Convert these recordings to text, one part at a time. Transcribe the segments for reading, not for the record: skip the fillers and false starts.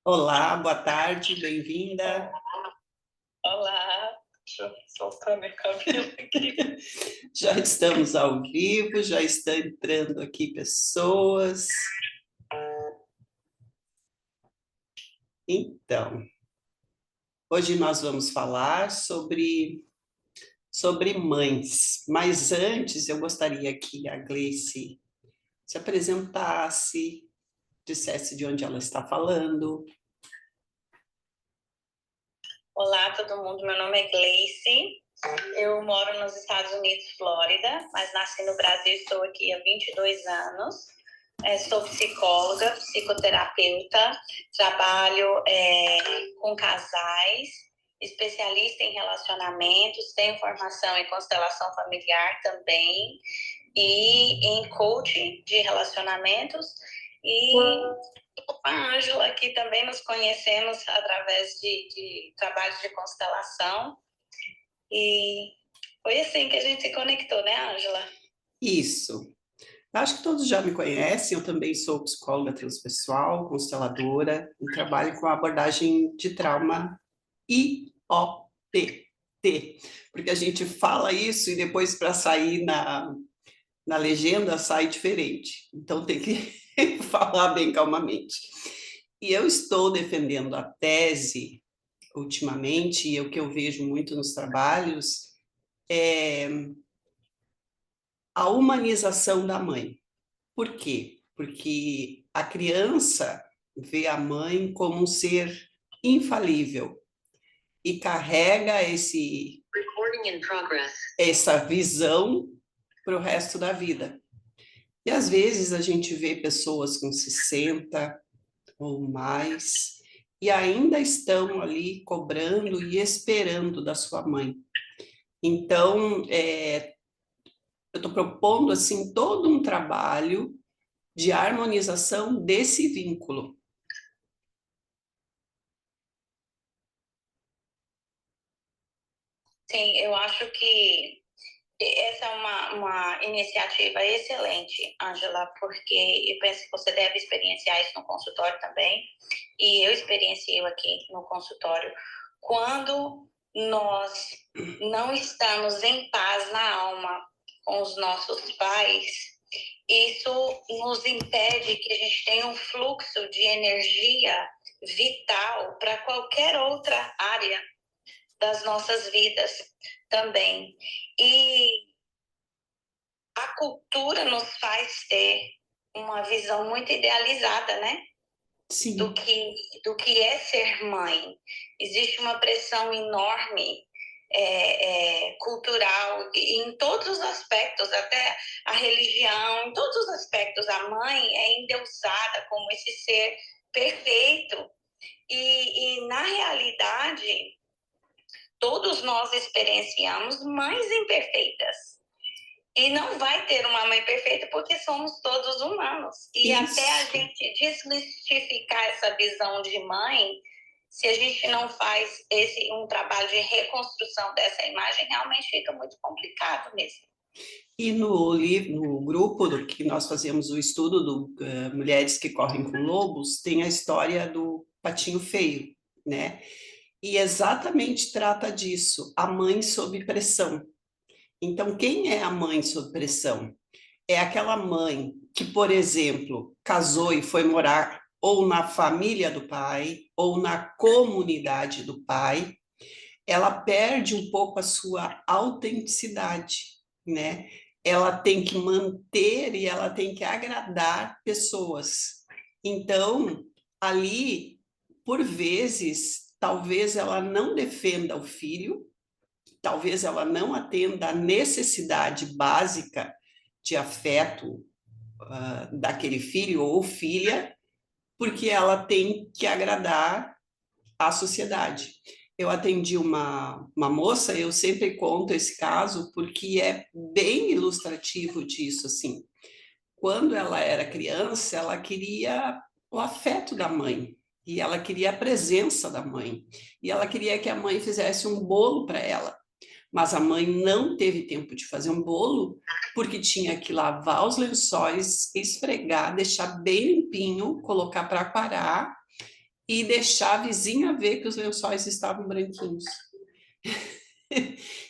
Olá, boa tarde, bem-vinda. Olá, deixa eu soltar meu cabelo aqui. Já estamos ao vivo, já estão entrando aqui pessoas. Então, hoje nós vamos falar sobre mães, mas antes eu gostaria que a Gleice se apresentasse, dissesse de onde ela está falando. Olá, todo mundo. Meu nome é Gleice. Eu moro nos Estados Unidos, Flórida, mas nasci no Brasil. Estou aqui há 22 anos. Sou psicóloga, psicoterapeuta. Trabalho com casais, especialista em relacionamentos. Tenho formação em constelação familiar também e em coaching de relacionamentos. E a Ângela, aqui também nos conhecemos através de trabalhos de constelação. E foi assim que a gente se conectou, né, Ângela? Isso. Acho que todos já me conhecem, eu também sou psicóloga transpessoal, consteladora, e trabalho com a abordagem de trauma IOPT, porque a gente fala isso e depois para sair na legenda sai diferente. Então tem que falar bem calmamente. E eu estou defendendo a tese ultimamente, e o que eu vejo muito nos trabalhos é a humanização da mãe. Por quê? Porque a criança vê a mãe como um ser infalível e carrega essa visão para o resto da vida. E às vezes a gente vê pessoas com 60 ou mais e ainda estão ali cobrando e esperando da sua mãe. Então, eu estou propondo assim todo um trabalho de harmonização desse vínculo. Sim, eu acho que essa é uma iniciativa excelente, Ângela, porque eu penso que você deve experienciar isso no consultório também, e eu experienciei aqui no consultório. Quando nós não estamos em paz na alma com os nossos pais, isso nos impede que a gente tenha um fluxo de energia vital para qualquer outra área das nossas vidas também. E a cultura nos faz ter uma visão muito idealizada, né? Do Sim, que, do que é ser mãe. Existe uma pressão enorme cultural em todos os aspectos, até a religião, em todos os aspectos. A mãe é endeusada como esse ser perfeito. E na realidade, todos nós experienciamos mães imperfeitas. E não vai ter uma mãe perfeita porque somos todos humanos. E até a isso. gente desmistificar essa visão de mãe, se a gente não faz um trabalho de reconstrução dessa imagem, realmente fica muito complicado mesmo. E no livro, no grupo do que nós fazemos o estudo do Mulheres que Correm com Lobos, tem a história do patinho feio, né? E exatamente trata disso, a mãe sob pressão. Então, quem é a mãe sob pressão? É aquela mãe que, por exemplo, casou e foi morar ou na família do pai, ou na comunidade do pai, ela perde um pouco a sua autenticidade, né? Ela tem que manter e ela tem que agradar pessoas. Então, ali, por vezes, talvez ela não defenda o filho, talvez ela não atenda a necessidade básica de afeto daquele filho ou filha, porque ela tem que agradar à sociedade. Eu atendi uma moça, eu sempre conto esse caso porque é bem ilustrativo disso, assim. Quando ela era criança, ela queria o afeto da mãe, e ela queria a presença da mãe, e ela queria que a mãe fizesse um bolo para ela. Mas a mãe não teve tempo de fazer um bolo, porque tinha que lavar os lençóis, esfregar, deixar bem limpinho, colocar para parar e deixar a vizinha ver que os lençóis estavam branquinhos.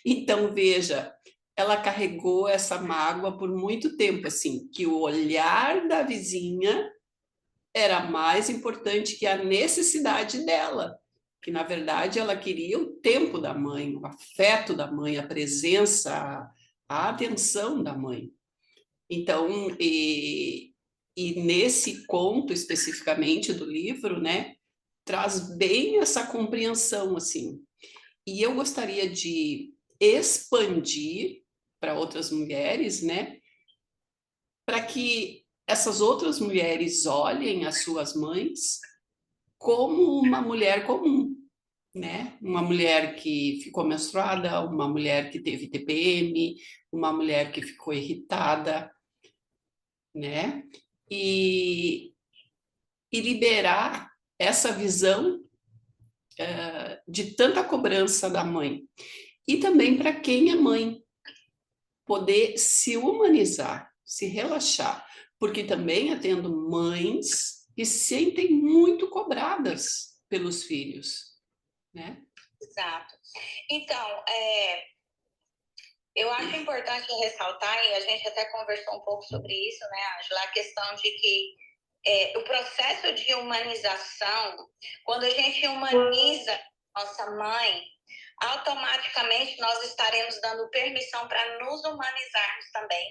Então, veja, ela carregou essa mágoa por muito tempo, assim, que o olhar da vizinha era mais importante que a necessidade dela, que na verdade ela queria o tempo da mãe, o afeto da mãe, a presença, a atenção da mãe. Então, e nesse conto especificamente do livro, né, traz bem essa compreensão, assim. E eu gostaria de expandir para outras mulheres, né, para que essas outras mulheres olhem as suas mães como uma mulher comum, né? Uma mulher que ficou menstruada, uma mulher que teve TPM, uma mulher que ficou irritada, né? E, e liberar essa visão de tanta cobrança da mãe. E também para quem é mãe, poder se humanizar, se relaxar, porque também atendo mães que se sentem muito cobradas pelos filhos, né? Exato. Então, eu acho importante ressaltar, e a gente até conversou um pouco sobre isso, né, Ângela, a questão de que o processo de humanização, quando a gente humaniza nossa mãe, automaticamente nós estaremos dando permissão para nos humanizarmos também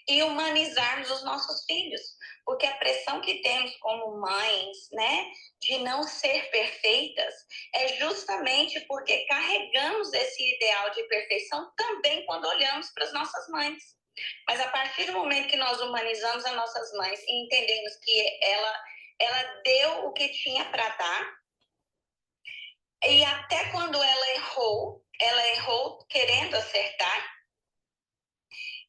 e humanizarmos os nossos filhos, porque a pressão que temos como mães, né, de não ser perfeitas, é justamente porque carregamos esse ideal de perfeição também quando olhamos para as nossas mães. Mas a partir do momento que nós humanizamos as nossas mães e entendemos que ela deu o que tinha para dar, e até quando ela errou querendo acertar.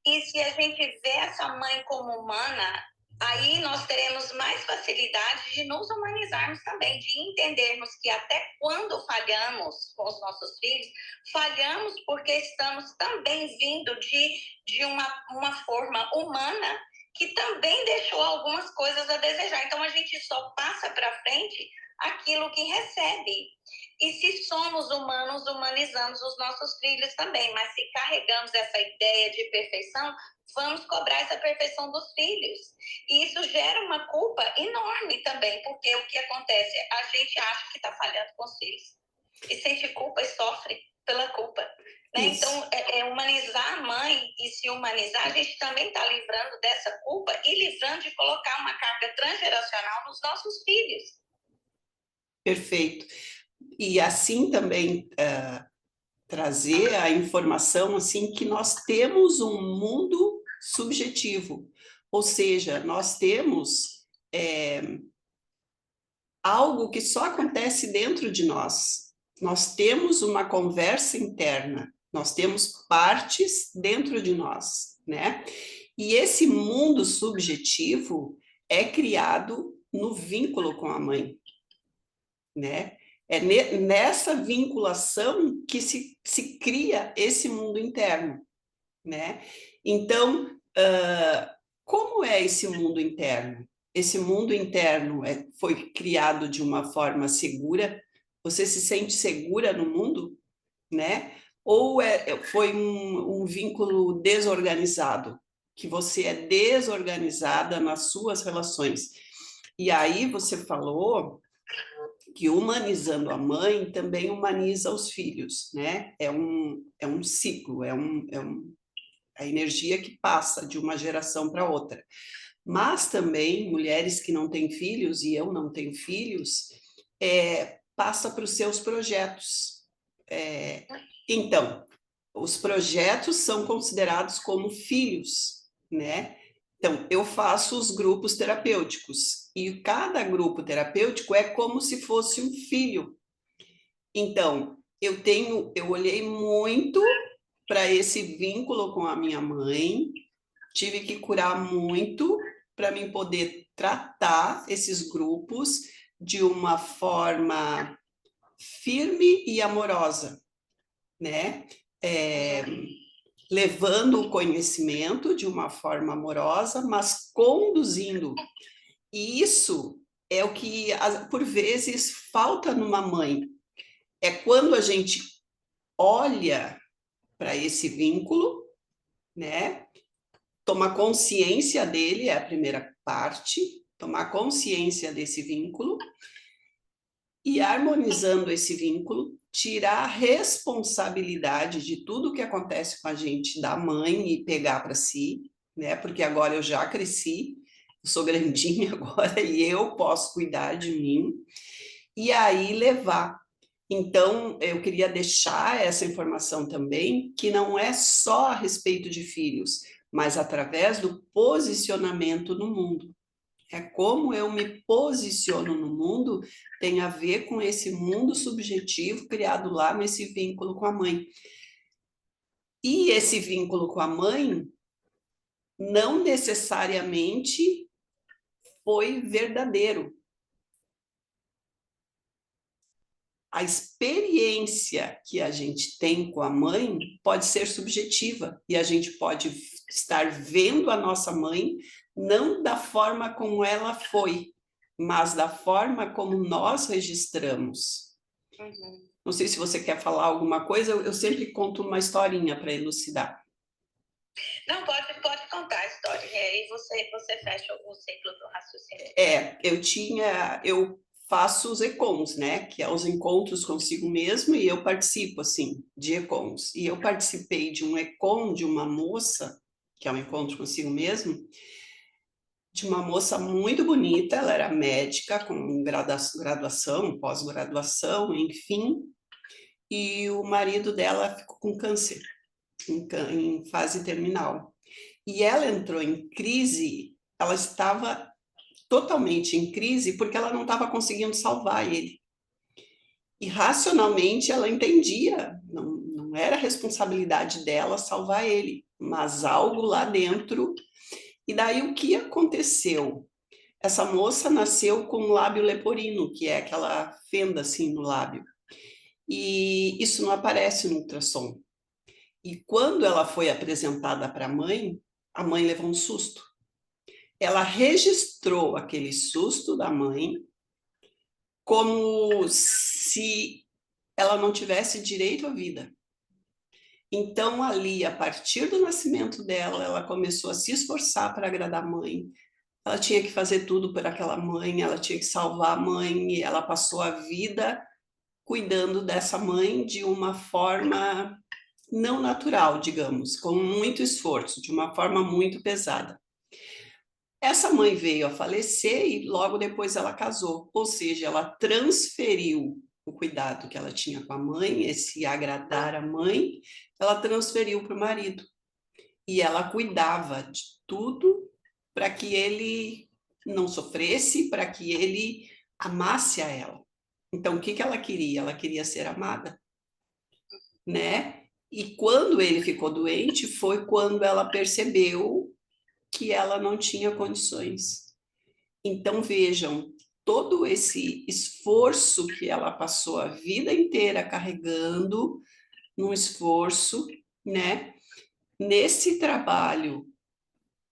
E se a gente vê essa mãe como humana, aí nós teremos mais facilidade de nos humanizarmos também, de entendermos que até quando falhamos com os nossos filhos, falhamos porque estamos também vindo de uma forma humana que também deixou algumas coisas a desejar. Então a gente só passa para frente aquilo que recebe. E se somos humanos, humanizamos os nossos filhos também. Mas se carregamos essa ideia de perfeição, vamos cobrar essa perfeição dos filhos. E isso gera uma culpa enorme também, porque o que acontece? A gente acha que está falhando com os filhos. E sente culpa e sofre pela culpa. Né? Então, humanizar a mãe e se humanizar, a gente também está livrando dessa culpa e livrando de colocar uma carga transgeracional nos nossos filhos. Perfeito. E assim também trazer a informação assim que nós temos um mundo subjetivo, ou seja, nós temos algo que só acontece dentro de nós. Nós temos uma conversa interna, nós temos partes dentro de nós, né? E esse mundo subjetivo é criado no vínculo com a mãe, né? É nessa vinculação que se cria esse mundo interno, né? Então, como é esse mundo interno? Esse mundo interno foi criado de uma forma segura? Você se sente segura no mundo, né? Ou foi um vínculo desorganizado? Que você é desorganizada nas suas relações. E aí você falou que humanizando a mãe também humaniza os filhos, né? É um ciclo, a energia que passa de uma geração para outra. Mas também mulheres que não têm filhos, e eu não tenho filhos, passa para os seus projetos. Então, os projetos são considerados como filhos, né? Então, eu faço os grupos terapêuticos e cada grupo terapêutico é como se fosse um filho. Então, eu olhei muito para esse vínculo com a minha mãe, tive que curar muito para mim poder tratar esses grupos de uma forma firme e amorosa, né? Levando o conhecimento de uma forma amorosa, mas conduzindo. E isso é o que, por vezes, falta numa mãe. É quando a gente olha para esse vínculo, né? Tomar consciência dele é a primeira parte, tomar consciência desse vínculo e harmonizando esse vínculo, tirar a responsabilidade de tudo que acontece com a gente da mãe e pegar para si, né? Porque agora eu já cresci, eu sou grandinha agora e eu posso cuidar de mim e aí levar. Então, eu queria deixar essa informação também, que não é só a respeito de filhos, mas através do posicionamento no mundo. É como eu me posiciono no mundo, tem a ver com esse mundo subjetivo criado lá nesse vínculo com a mãe. E esse vínculo com a mãe não necessariamente foi verdadeiro. A experiência que a gente tem com a mãe pode ser subjetiva e a gente pode estar vendo a nossa mãe não da forma como ela foi, mas da forma como nós registramos. Uhum. Não sei se você quer falar alguma coisa, eu sempre conto uma historinha para elucidar. Não, pode contar a história, e aí você fecha o ciclo do raciocínio. Eu faço os ECONs, né, que é os encontros consigo mesmo, e eu participo, assim, de ECONs. E eu participei de um ECON de uma moça, que é um encontro consigo mesmo, de uma moça muito bonita, ela era médica, com graduação, pós-graduação, enfim, e o marido dela ficou com câncer, em fase terminal. E ela entrou em crise, ela estava totalmente em crise porque ela não estava conseguindo salvar ele. E racionalmente ela entendia, não era responsabilidade dela salvar ele, mas algo lá dentro. E daí o que aconteceu? Essa moça nasceu com um lábio leporino, que é aquela fenda assim no lábio. E isso não aparece no ultrassom. E quando ela foi apresentada para a mãe levou um susto. Ela registrou aquele susto da mãe como se ela não tivesse direito à vida. Então, ali, a partir do nascimento dela, ela começou a se esforçar para agradar a mãe. Ela tinha que fazer tudo por aquela mãe, ela tinha que salvar a mãe, e ela passou a vida cuidando dessa mãe de uma forma não natural, digamos, com muito esforço, de uma forma muito pesada. Essa mãe veio a falecer e logo depois ela casou, ou seja, ela transferiu o cuidado que ela tinha com a mãe, esse agradar a mãe, ela transferiu para o marido. E ela cuidava de tudo para que ele não sofresse, para que ele amasse a ela. Então, o que que ela queria? Ela queria ser amada, né? E quando ele ficou doente, foi quando ela percebeu que ela não tinha condições. Então, vejam, todo esse esforço que ela passou a vida inteira carregando, num esforço, né? Nesse trabalho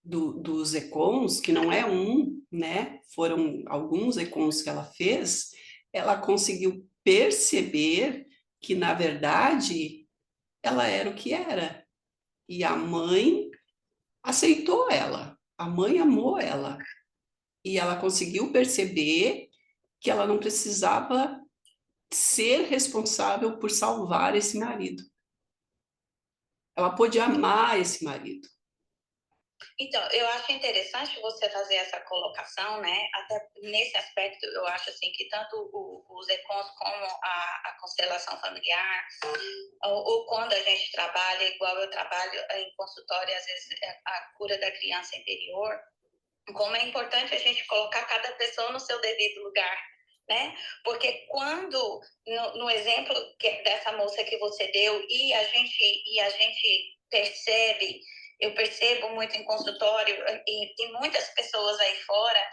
dos ECONs, que não é um, né? Foram alguns ECONs que ela fez, ela conseguiu perceber que, na verdade, ela era o que era. E a mãe aceitou ela, a mãe amou ela. E ela conseguiu perceber que ela não precisava ser responsável por salvar esse marido. Ela pôde amar esse marido. Então, eu acho interessante você fazer essa colocação, né? Até nesse aspecto, eu acho assim que tanto os ECONs como a constelação familiar, ou quando a gente trabalha, igual eu trabalho em consultório, às vezes a cura da criança interior, como é importante a gente colocar cada pessoa no seu devido lugar, né? Porque quando, no exemplo dessa moça que você deu, e a gente percebe, eu percebo muito em consultório, e tem muitas pessoas aí fora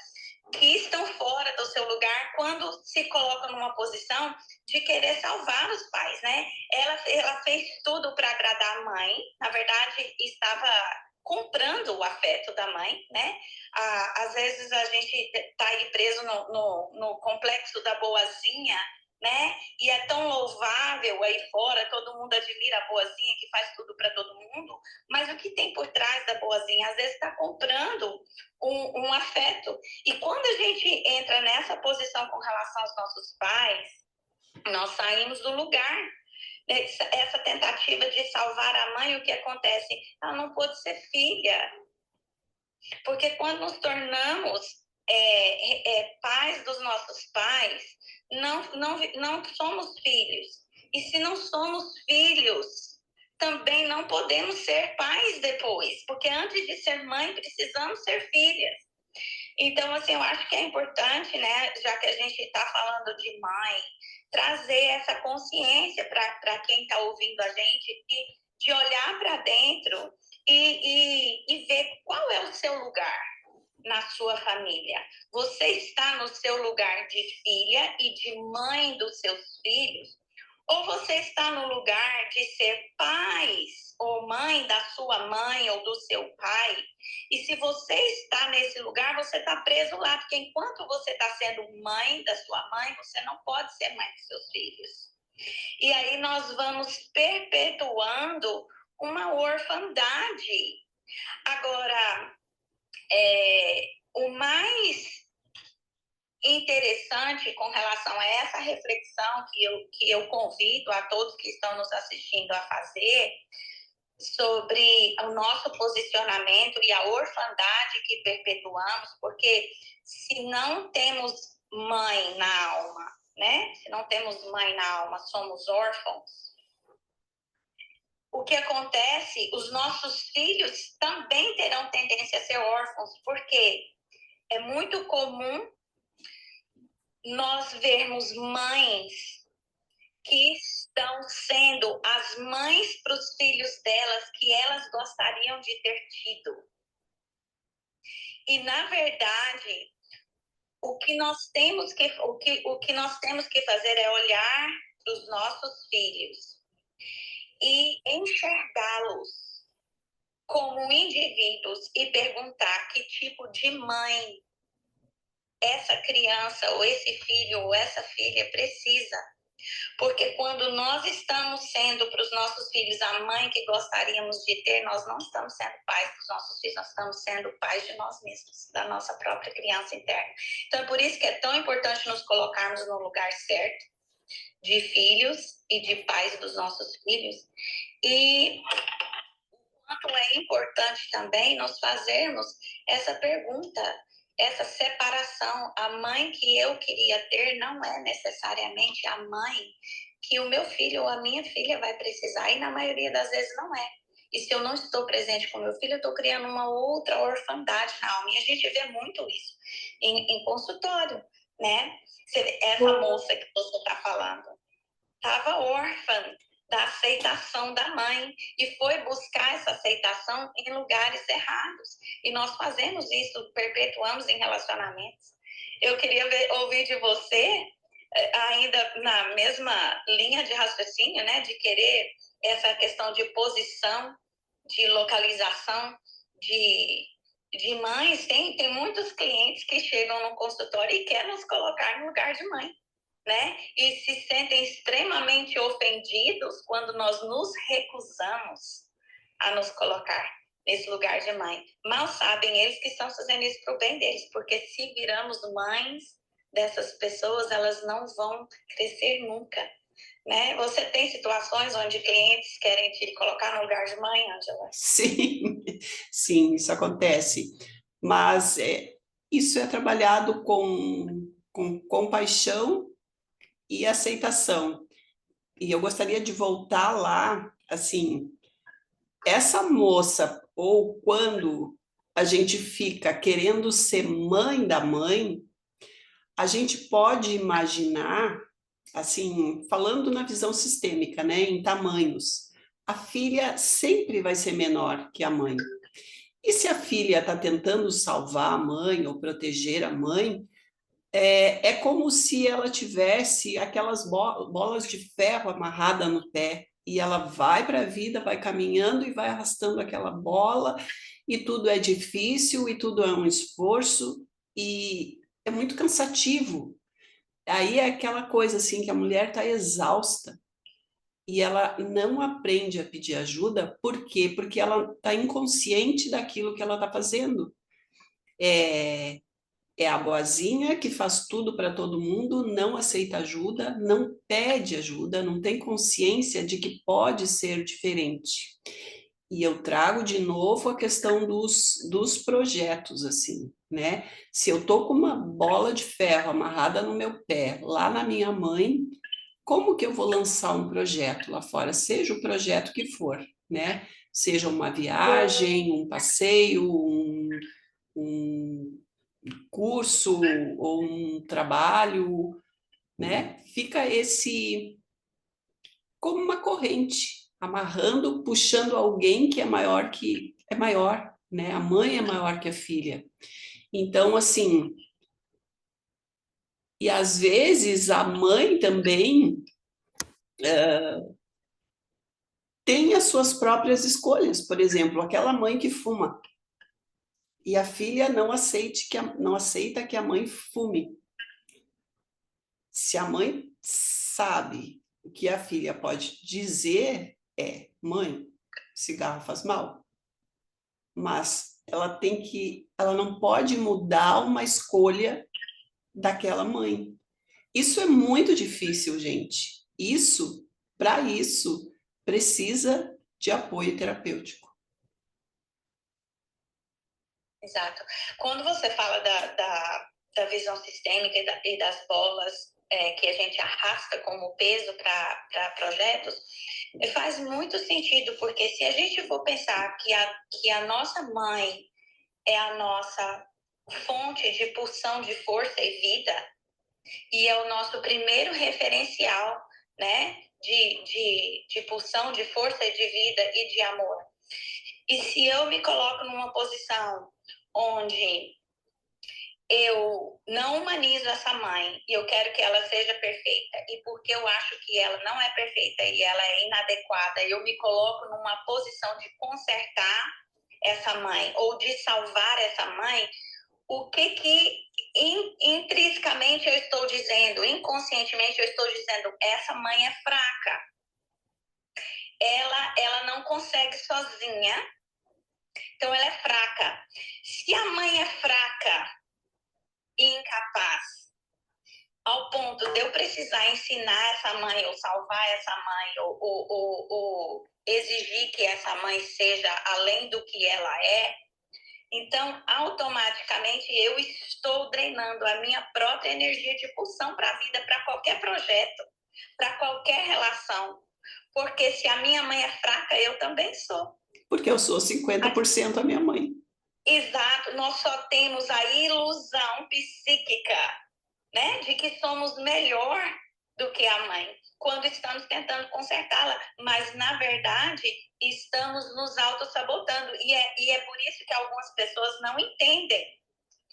que estão fora do seu lugar quando se colocam numa posição de querer salvar os pais, né? Ela fez tudo para agradar a mãe, na verdade, estava comprando o afeto da mãe, né? Às vezes a gente está aí preso no complexo da boazinha, né? E é tão louvável aí fora, todo mundo admira a boazinha que faz tudo para todo mundo, mas o que tem por trás da boazinha? Às vezes está comprando um afeto. E quando a gente entra nessa posição com relação aos nossos pais, nós saímos do lugar. Essa tentativa de salvar a mãe, o que acontece? Ela não pôde ser filha. Porque quando nos tornamos pais dos nossos pais, não somos filhos. E se não somos filhos, também não podemos ser pais depois. Porque antes de ser mãe, precisamos ser filhas. Então, assim, eu acho que é importante, né, já que a gente está falando de mãe, trazer essa consciência para quem está ouvindo a gente, de olhar para dentro e ver qual é o seu lugar na sua família. Você está no seu lugar de filha e de mãe dos seus filhos? Ou você está no lugar de ser pais ou mãe da sua mãe ou do seu pai? E se você está nesse lugar, você está preso lá, porque enquanto você está sendo mãe da sua mãe, você não pode ser mãe dos seus filhos. E aí nós vamos perpetuando uma orfandade. Agora, o mais interessante com relação a essa reflexão que eu convido a todos que estão nos assistindo a fazer sobre o nosso posicionamento e a orfandade que perpetuamos, porque se não temos mãe na alma, né? Se não temos mãe na alma, somos órfãos. O que acontece? Os nossos filhos também terão tendência a ser órfãos, porque é muito comum nós vermos mães que estão sendo as mães para os filhos delas que elas gostariam de ter tido. E, na verdade, o que nós temos que fazer é olhar para os nossos filhos e enxergá-los como indivíduos e perguntar que tipo de mãe essa criança ou esse filho ou essa filha precisa. Porque quando nós estamos sendo para os nossos filhos a mãe que gostaríamos de ter, nós não estamos sendo pais dos nossos filhos, nós estamos sendo pais de nós mesmos, da nossa própria criança interna. Então, é por isso que é tão importante nos colocarmos no lugar certo de filhos e de pais dos nossos filhos. E quanto é importante também nós fazermos essa pergunta, essa separação. A mãe que eu queria ter não é necessariamente a mãe que o meu filho ou a minha filha vai precisar, e na maioria das vezes não é. E se eu não estou presente com meu filho, eu estou criando uma outra orfandade na alma. E a gente vê muito isso em consultório, né? Essa moça que você está falando estava órfã da aceitação da mãe e foi buscar essa aceitação em lugares errados. E nós fazemos isso, perpetuamos em relacionamentos. Eu queria ouvir de você, ainda na mesma linha de raciocínio, né, de querer essa questão de posição, de localização, de mães. Tem muitos clientes que chegam no consultório e querem nos colocar no lugar de mãe, né? E se sentem extremamente ofendidos quando nós nos recusamos a nos colocar nesse lugar de mãe. Mal sabem eles que estão fazendo isso para o bem deles, porque se viramos mães dessas pessoas, elas não vão crescer nunca, né? Você tem situações onde clientes querem te colocar no lugar de mãe, Ângela? Sim, sim, isso acontece. Mas isso é trabalhado com compaixão e aceitação. E eu gostaria de voltar lá, assim, essa moça, ou quando a gente fica querendo ser mãe da mãe, a gente pode imaginar, assim, falando na visão sistêmica, né, em tamanhos, a filha sempre vai ser menor que a mãe. E se a filha está tentando salvar a mãe ou proteger a mãe, é como se ela tivesse aquelas bolas de ferro amarrada no pé, e ela vai para a vida, vai caminhando e vai arrastando aquela bola, e tudo é difícil, e tudo é um esforço, e é muito cansativo. Aí é aquela coisa assim que a mulher está exausta e ela não aprende a pedir ajuda, por quê? Porque ela está inconsciente daquilo que ela está fazendo. É, é a boazinha que faz tudo para todo mundo, não aceita ajuda, não pede ajuda, não tem consciência de que pode ser diferente. E eu trago de novo a questão dos projetos, assim, né? Se eu tô com uma bola de ferro amarrada no meu pé, lá na minha mãe, como que eu vou lançar um projeto lá fora, seja o projeto que for, né? Seja uma viagem, um passeio, um curso ou um trabalho, né? Fica esse como uma corrente, amarrando, puxando alguém que é maior, né? A mãe é maior que a filha. Então, assim, e às vezes a mãe também tem as suas próprias escolhas. Por exemplo, aquela mãe que fuma e a filha não aceita que a mãe fume. Se a mãe sabe o que a filha pode dizer, mãe, cigarro faz mal. Mas ela não pode mudar uma escolha daquela mãe. Isso é muito difícil, gente. Para isso, precisa de apoio terapêutico. Exato. Quando você fala da visão sistêmica e das bolas que a gente arrasta como peso para projetos, faz muito sentido, porque se a gente for pensar que a nossa mãe é a nossa fonte de pulsão de força e vida, e é o nosso primeiro referencial, né, de pulsão de força e de vida e de amor. E se eu me coloco numa posição onde eu não humanizo essa mãe e eu quero que ela seja perfeita, e porque eu acho que ela não é perfeita e ela é inadequada, eu me coloco numa posição de consertar essa mãe ou de salvar essa mãe, o que intrinsecamente eu estou dizendo, inconscientemente eu estou dizendo, essa mãe é fraca. Ela não consegue sozinha, então ela é fraca. Se a mãe é fraca e incapaz, ao ponto de eu precisar ensinar essa mãe, ou salvar essa mãe, ou exigir que essa mãe seja além do que ela é, então, automaticamente, eu estou drenando a minha própria energia de pulsão para a vida, para qualquer projeto, para qualquer relação. Porque se a minha mãe é fraca, eu também sou. Porque eu sou 50% a minha mãe. Exato, nós só temos a ilusão psíquica, né, de que somos melhor do que a mãe, quando estamos tentando consertá-la, mas na verdade estamos nos auto-sabotando, e é por isso que algumas pessoas não entendem,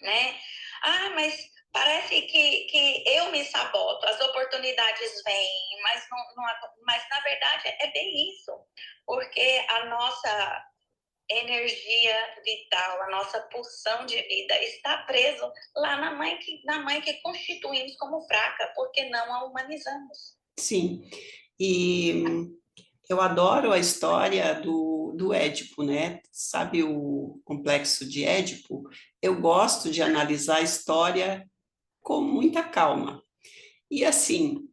né? Ah, mas parece que eu me saboto, as oportunidades vêm, mas na verdade é bem isso, porque a nossa energia vital, a nossa pulsão de vida está preso lá na mãe que constituímos como fraca, porque não a humanizamos. Sim, e eu adoro a história do Édipo, né? Sabe o complexo de Édipo? Eu gosto de analisar a história com muita calma. E assim,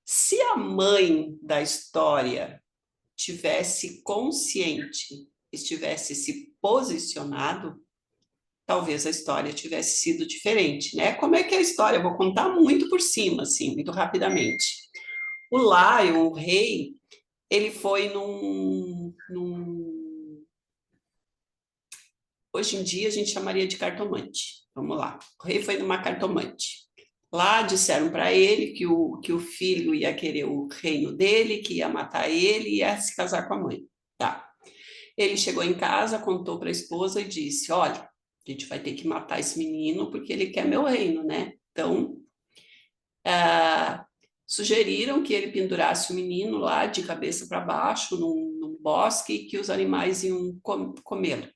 se a mãe da história tivesse consciente, estivesse se posicionado, talvez a história tivesse sido diferente, né? Como é que é a história? Eu vou contar muito por cima, assim, muito rapidamente. O Lion, o rei, ele foi hoje em dia a gente chamaria de cartomante. Vamos lá. O rei foi numa cartomante. Lá disseram para ele que o filho ia querer o reino dele, que ia matar ele e ia se casar com a mãe. Tá. Ele chegou em casa, contou para a esposa e disse: Olha, a gente vai ter que matar esse menino porque ele quer meu reino, né? Então, sugeriram que ele pendurasse o menino lá de cabeça para baixo num bosque e que os animais iam comê-lo.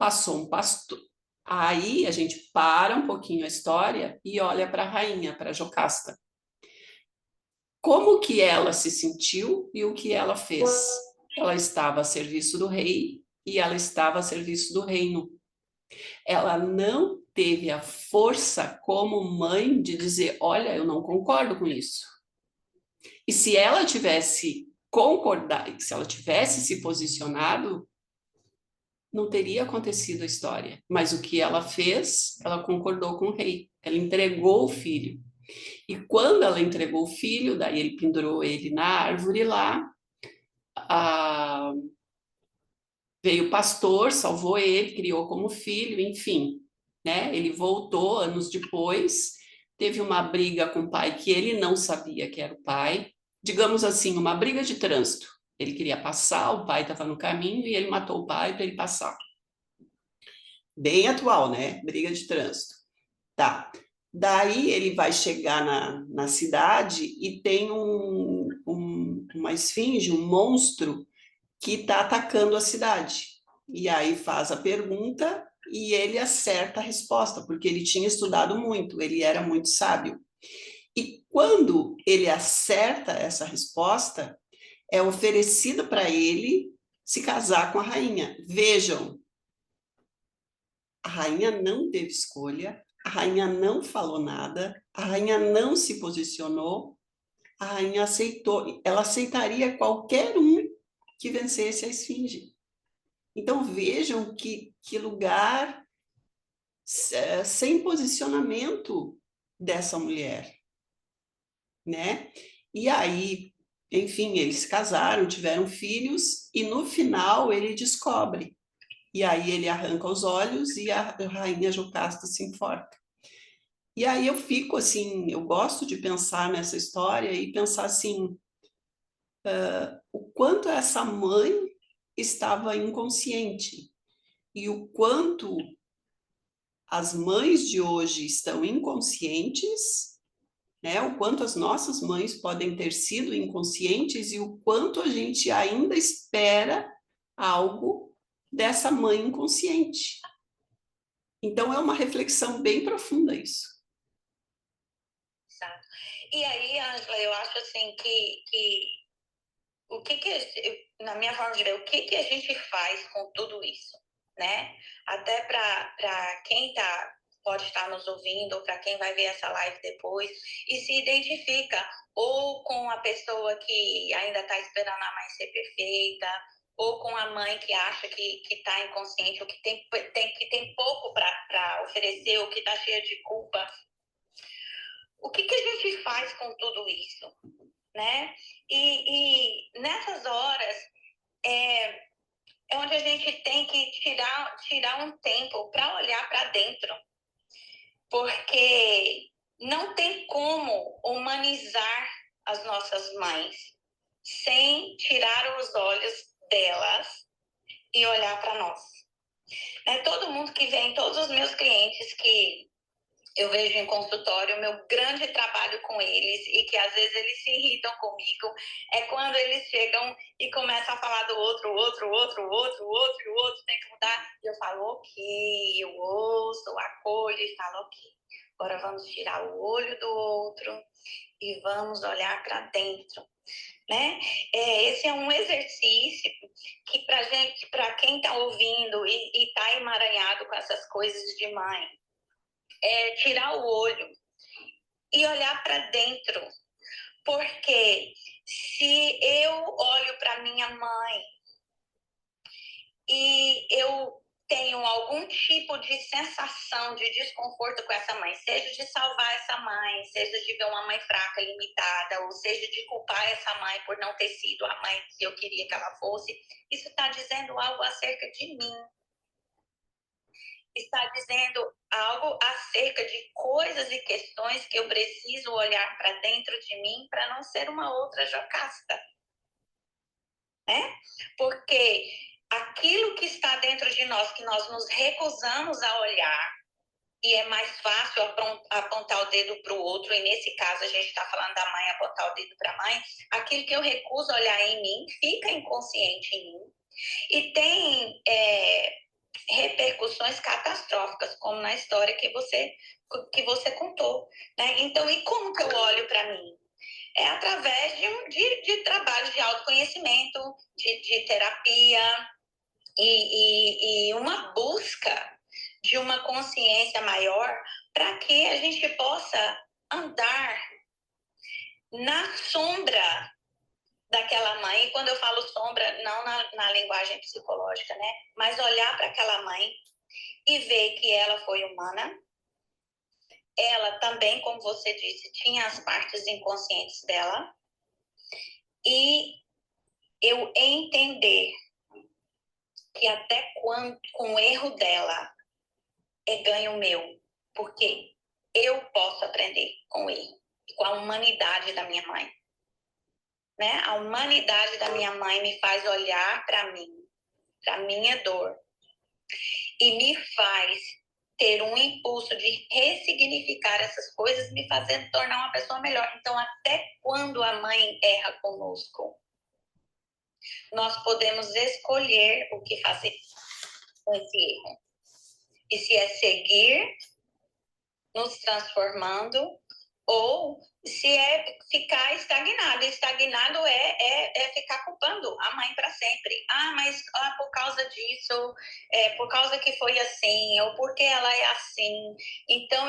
passou um pastor. Aí a gente para um pouquinho a história e olha para a rainha, para Jocasta. Como que ela se sentiu e o que ela fez? Ela estava a serviço do rei e ela estava a serviço do reino. Ela não teve a força como mãe de dizer, olha, eu não concordo com isso. E se ela tivesse concordado, se ela tivesse se posicionado, não teria acontecido a história. Mas o que ela fez, ela concordou com o rei. Ela entregou o filho. E quando ela entregou o filho, daí ele pendurou ele na árvore lá, veio o pastor, salvou ele, criou como filho, enfim, né? Ele voltou anos depois, teve uma briga com o pai que ele não sabia que era o pai, digamos assim, uma briga de trânsito. Ele queria passar, o pai estava no caminho e ele matou o pai para ele passar. Bem atual, né? Briga de trânsito. Tá. Daí ele vai chegar na cidade e tem uma esfinge, um monstro, que está atacando a cidade. E aí faz a pergunta e ele acerta a resposta, porque ele tinha estudado muito, ele era muito sábio. E quando ele acerta essa resposta, é oferecido para ele se casar com a rainha. Vejam, a rainha não teve escolha, a rainha não falou nada, a rainha não se posicionou, a rainha aceitou, ela aceitaria qualquer um que vencesse a esfinge. Então vejam que lugar sem posicionamento dessa mulher, né? E aí, enfim, eles se casaram, tiveram filhos, e no final ele descobre. E aí ele arranca os olhos e a rainha Jocasta se enforca. E aí eu fico assim, eu gosto de pensar nessa história e pensar assim, o quanto essa mãe estava inconsciente e o quanto as mães de hoje estão inconscientes, né? O quanto as nossas mães podem ter sido inconscientes e o quanto a gente ainda espera algo dessa mãe inconsciente. Então é uma reflexão bem profunda isso. Exato. E aí, Ângela, eu acho assim que o na minha forma de ver, o que a gente faz com tudo isso, né? Até para quem pode estar nos ouvindo, ou para quem vai ver essa live depois, e se identifica ou com a pessoa que ainda está esperando a mãe ser perfeita, ou com a mãe que acha que está inconsciente, ou que tem pouco para oferecer, ou que está cheia de culpa. O que a gente faz com tudo isso, né? E nessas horas é onde a gente tem que tirar um tempo para olhar para dentro, porque não tem como humanizar as nossas mães sem tirar os olhos delas e olhar para nós. Todo mundo que vem, todos os meus clientes que eu vejo em consultório, o meu grande trabalho com eles, e que às vezes eles se irritam comigo, é quando eles chegam e começam a falar do outro, e o outro tem que mudar. E eu falo, ok, eu ouço, eu acolho e falo, ok. Agora vamos tirar o olho do outro e vamos olhar para dentro, né? Esse é um exercício que para quem está ouvindo e está emaranhado com essas coisas de mãe, tirar o olho e olhar para dentro. Porque se eu olho para minha mãe e eu tenho algum tipo de sensação de desconforto com essa mãe, seja de salvar essa mãe, seja de ver uma mãe fraca, limitada, ou seja de culpar essa mãe por não ter sido a mãe que eu queria que ela fosse, isso está dizendo algo acerca de mim. Está dizendo algo acerca de coisas e questões que eu preciso olhar para dentro de mim para não ser uma outra Jocasta, né? Porque aquilo que está dentro de nós, que nós nos recusamos a olhar, e é mais fácil apontar o dedo para o outro, e nesse caso a gente está falando da mãe, apontar o dedo para a mãe, aquilo que eu recuso olhar em mim fica inconsciente em mim. E tem repercussões catastróficas, como na história que você contou, né? Então, e como que eu olho para mim? É através de trabalhos de autoconhecimento, de terapia e uma busca de uma consciência maior para que a gente possa andar na sombra daquela mãe. E quando eu falo sombra, não na linguagem psicológica, né? Mas olhar para aquela mãe e ver que ela foi humana. Ela também, como você disse, tinha as partes inconscientes dela. E eu entender que até quando, com o erro dela, é ganho meu. Porque eu posso aprender com o erro. Com a humanidade da minha mãe. Né? A humanidade da minha mãe me faz olhar para mim, para minha dor. E me faz ter um impulso de ressignificar essas coisas, me fazendo tornar uma pessoa melhor. Então, até quando a mãe erra conosco, nós podemos escolher o que fazer com esse erro. E se é seguir nos transformando ou se é ficar estagnado. Estagnado é ficar culpando a mãe para sempre. Mas por causa disso, por causa que foi assim, ou porque ela é assim. Então,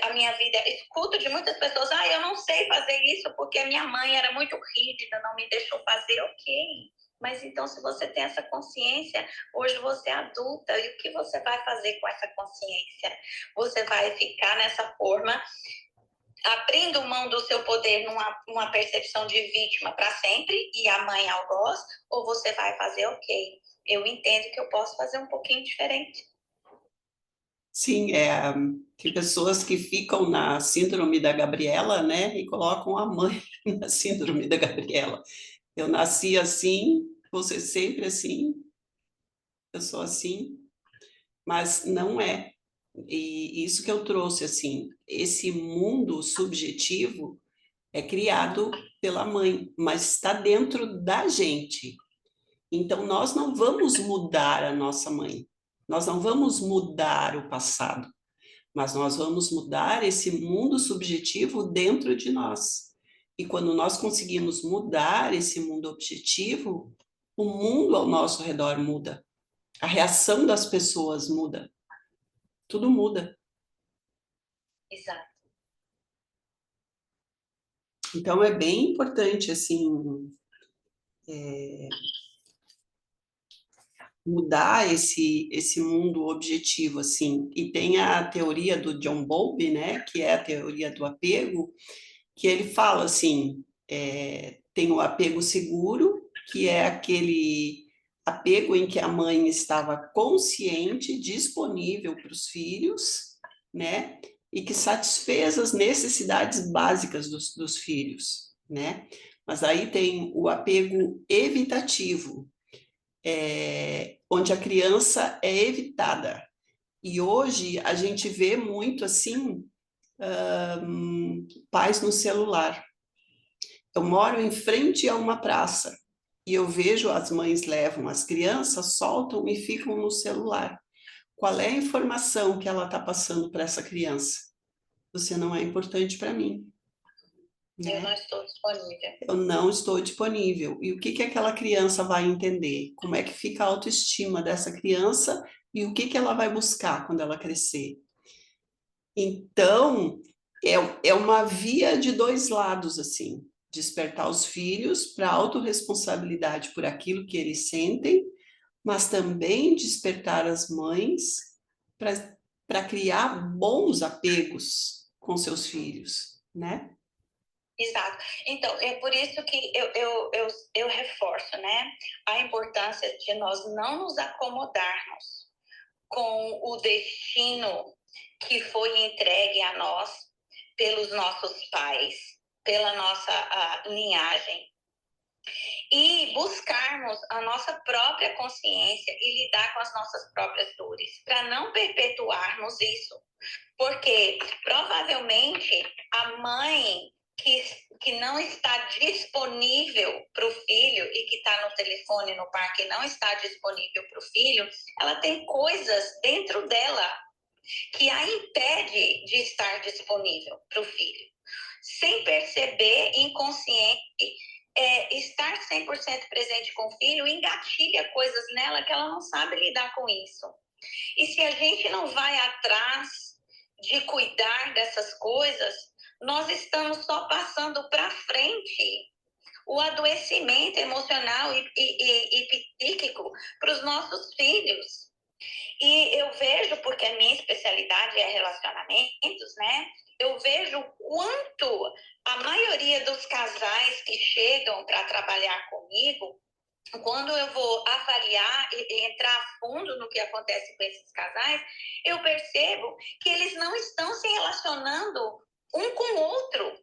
a minha vida... Escuto de muitas pessoas, eu não sei fazer isso porque a minha mãe era muito rígida, não me deixou fazer. Ok, mas então, se você tem essa consciência, hoje você é adulta, e o que você vai fazer com essa consciência? Você vai ficar nessa forma, abrindo mão do seu poder numa percepção de vítima para sempre, e a mãe algoz, ou você vai fazer, ok, eu entendo que eu posso fazer um pouquinho diferente. Sim, tem pessoas que ficam na síndrome da Gabriela, né, e colocam a mãe na síndrome da Gabriela. Eu nasci assim, vou ser sempre assim, eu sou assim, mas não é. E isso que eu trouxe, assim, esse mundo subjetivo é criado pela mãe, mas está dentro da gente. Então, nós não vamos mudar a nossa mãe, nós não vamos mudar o passado, mas nós vamos mudar esse mundo subjetivo dentro de nós. E quando nós conseguimos mudar esse mundo objetivo, o mundo ao nosso redor muda, a reação das pessoas muda, tudo muda. Exato. Então é bem importante assim mudar esse mundo objetivo assim. E tem a teoria do John Bowlby, né, que é a teoria do apego, que ele fala assim, tem o apego seguro, que é aquele apego em que a mãe estava consciente, disponível para os filhos, né? E que satisfez as necessidades básicas dos filhos, né? Mas aí tem o apego evitativo, onde a criança é evitada. E hoje a gente vê muito assim, pais no celular. Eu moro em frente a uma praça e eu vejo as mães levam as crianças, soltam e ficam no celular. Qual é a informação que ela está passando para essa criança? Você não é importante para mim. Eu não Né? estou disponível. Eu não estou disponível. E o que aquela criança vai entender? Como é que fica a autoestima dessa criança e o que ela vai buscar quando ela crescer? Então, é uma via de dois lados, assim. Despertar os filhos para a autorresponsabilidade por aquilo que eles sentem, mas também despertar as mães para criar bons apegos com seus filhos, né? Exato. Então, é por isso que eu reforço, né, a importância de nós não nos acomodarmos com o destino que foi entregue a nós pelos nossos pais, pela nossa linhagem, e buscarmos a nossa própria consciência e lidar com as nossas próprias dores, para não perpetuarmos isso. Porque provavelmente a mãe que que não está disponível para o filho e que está no telefone no parque e não está disponível para o filho, ela tem coisas dentro dela que a impede de estar disponível para o filho. Sem perceber, inconsciente, estar 100% presente com o filho engatilha coisas nela que ela não sabe lidar com isso. E se a gente não vai atrás de cuidar dessas coisas, nós estamos só passando para frente o adoecimento emocional e psíquico para os nossos filhos. E eu vejo, porque a minha especialidade é relacionamentos, né? Eu vejo quanto a maioria dos casais que chegam para trabalhar comigo, quando eu vou avaliar e entrar a fundo no que acontece com esses casais, eu percebo que eles não estão se relacionando um com o outro.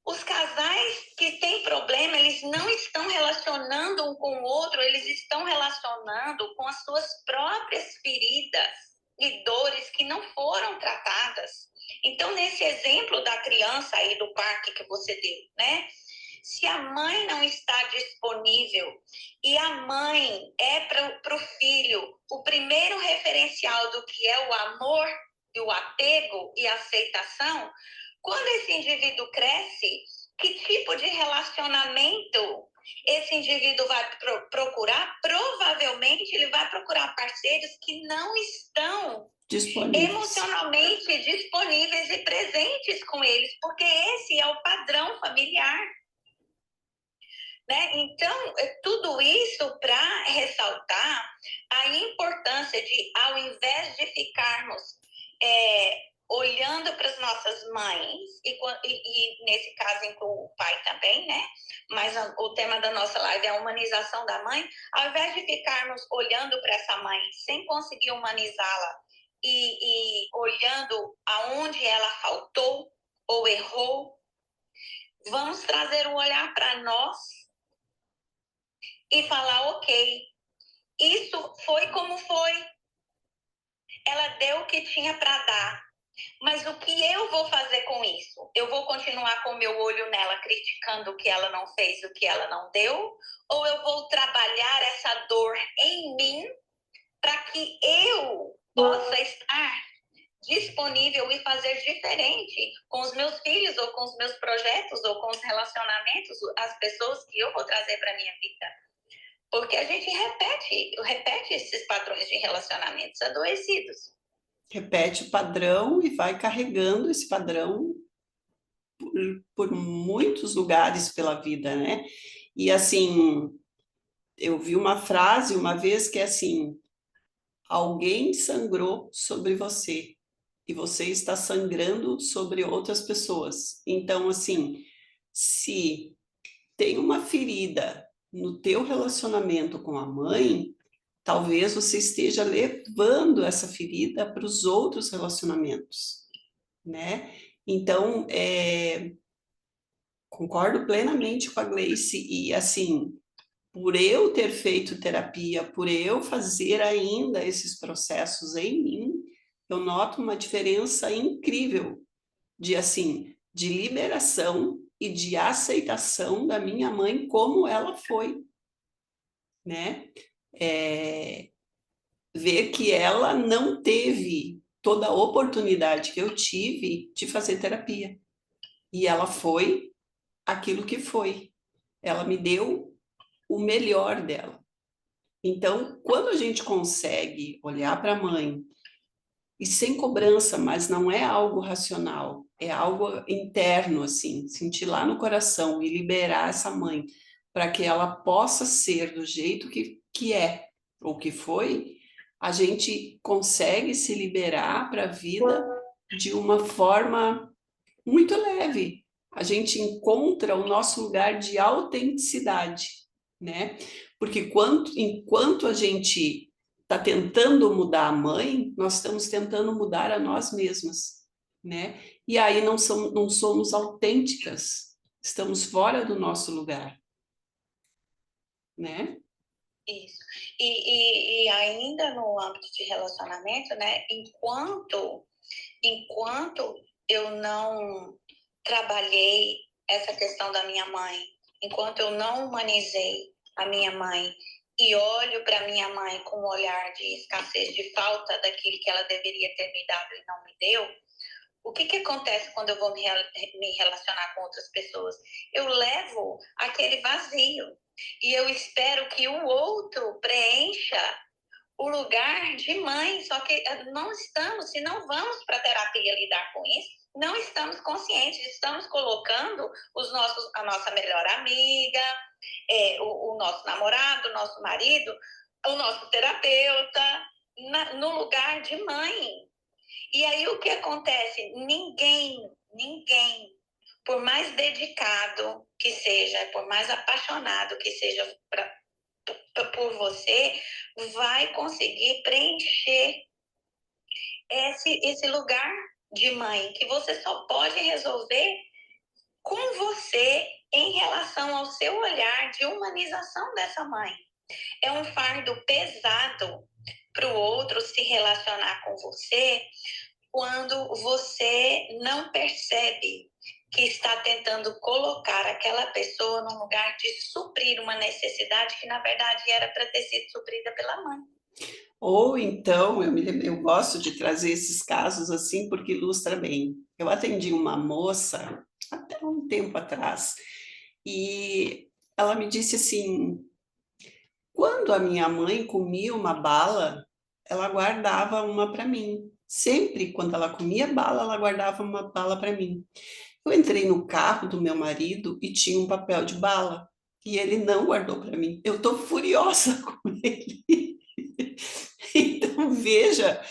Os casais que têm problema, eles não estão relacionando um com o outro, eles estão relacionando com as suas próprias feridas e dores que não foram tratadas. Então, nesse exemplo da criança aí do parque que você deu, né? Se a mãe não está disponível e a mãe é para o filho o primeiro referencial do que é o amor e o apego e a aceitação, quando esse indivíduo cresce, que tipo de relacionamento esse indivíduo vai procurar? Provavelmente ele vai procurar parceiros que não estão emocionalmente disponíveis e presentes com eles, porque esse é o padrão familiar. Né? Então, tudo isso para ressaltar a importância de, ao invés de ficarmos olhando para as nossas mães, e nesse caso inclui o pai também, né? Mas o tema da nossa live é a humanização da mãe, ao invés de ficarmos olhando para essa mãe sem conseguir humanizá-la e olhando aonde ela faltou ou errou, vamos trazer um olhar para nós e falar, ok, isso foi como foi. Ela deu o que tinha para dar. Mas o que eu vou fazer com isso? Eu vou continuar com o meu olho nela, criticando o que ela não fez, o que ela não deu? Ou eu vou trabalhar essa dor em mim para que eu possa estar disponível e fazer diferente com os meus filhos, ou com os meus projetos, ou com os relacionamentos, as pessoas que eu vou trazer para a minha vida? Porque a gente repete esses padrões de relacionamentos adoecidos. Repete o padrão e vai carregando esse padrão por muitos lugares pela vida, né? E assim, eu vi uma frase uma vez que é assim: alguém sangrou sobre você e você está sangrando sobre outras pessoas. Então, assim, se tem uma ferida no teu relacionamento com a mãe, talvez você esteja levando essa ferida para os outros relacionamentos, né? Então, concordo plenamente com a Gleice e, assim, por eu ter feito terapia, por eu fazer ainda esses processos em mim, eu noto uma diferença incrível de, assim, de liberação e de aceitação da minha mãe como ela foi, né? Ver que ela não teve toda a oportunidade que eu tive de fazer terapia. E ela foi aquilo que foi. Ela me deu o melhor dela. Então, quando a gente consegue olhar para a mãe e sem cobrança, mas não é algo racional, é algo interno, assim, sentir lá no coração e liberar essa mãe para que ela possa ser do jeito que é ou que foi, a gente consegue se liberar para a vida de uma forma muito leve. A gente encontra o nosso lugar de autenticidade, né? Porque enquanto a gente está tentando mudar a mãe, nós estamos tentando mudar a nós mesmas, né? E aí não somos autênticas, estamos fora do nosso lugar, né? Isso. E ainda no âmbito de relacionamento, né? Enquanto eu não trabalhei essa questão da minha mãe, enquanto eu não humanizei a minha mãe e olho para minha mãe com um olhar de escassez, de falta daquilo que ela deveria ter me dado e não me deu, o que acontece quando eu vou me relacionar com outras pessoas? Eu levo aquele vazio e eu espero que o outro preencha o lugar de mãe, só que não estamos, se não vamos para a terapia lidar com isso, não estamos conscientes, estamos colocando a nossa melhor amiga, o nosso namorado, o nosso marido, o nosso terapeuta, no lugar de mãe. E aí o que acontece? Ninguém, por mais dedicado que seja, por mais apaixonado que seja por você, vai conseguir preencher esse lugar de mãe, que você só pode resolver com você em relação ao seu olhar de humanização dessa mãe. É um fardo pesado para o outro se relacionar com você quando você não percebe que está tentando colocar aquela pessoa num lugar de suprir uma necessidade que, na verdade, era para ter sido suprida pela mãe. Ou então, eu gosto de trazer esses casos assim, porque ilustra bem. Eu atendi uma moça, até um tempo atrás, e ela me disse assim, quando a minha mãe comia uma bala, ela guardava uma para mim. Sempre quando ela comia bala, ela guardava uma bala para mim. Eu entrei no carro do meu marido e tinha um papel de bala. E ele não guardou para mim. Eu estou furiosa com ele. Então, veja,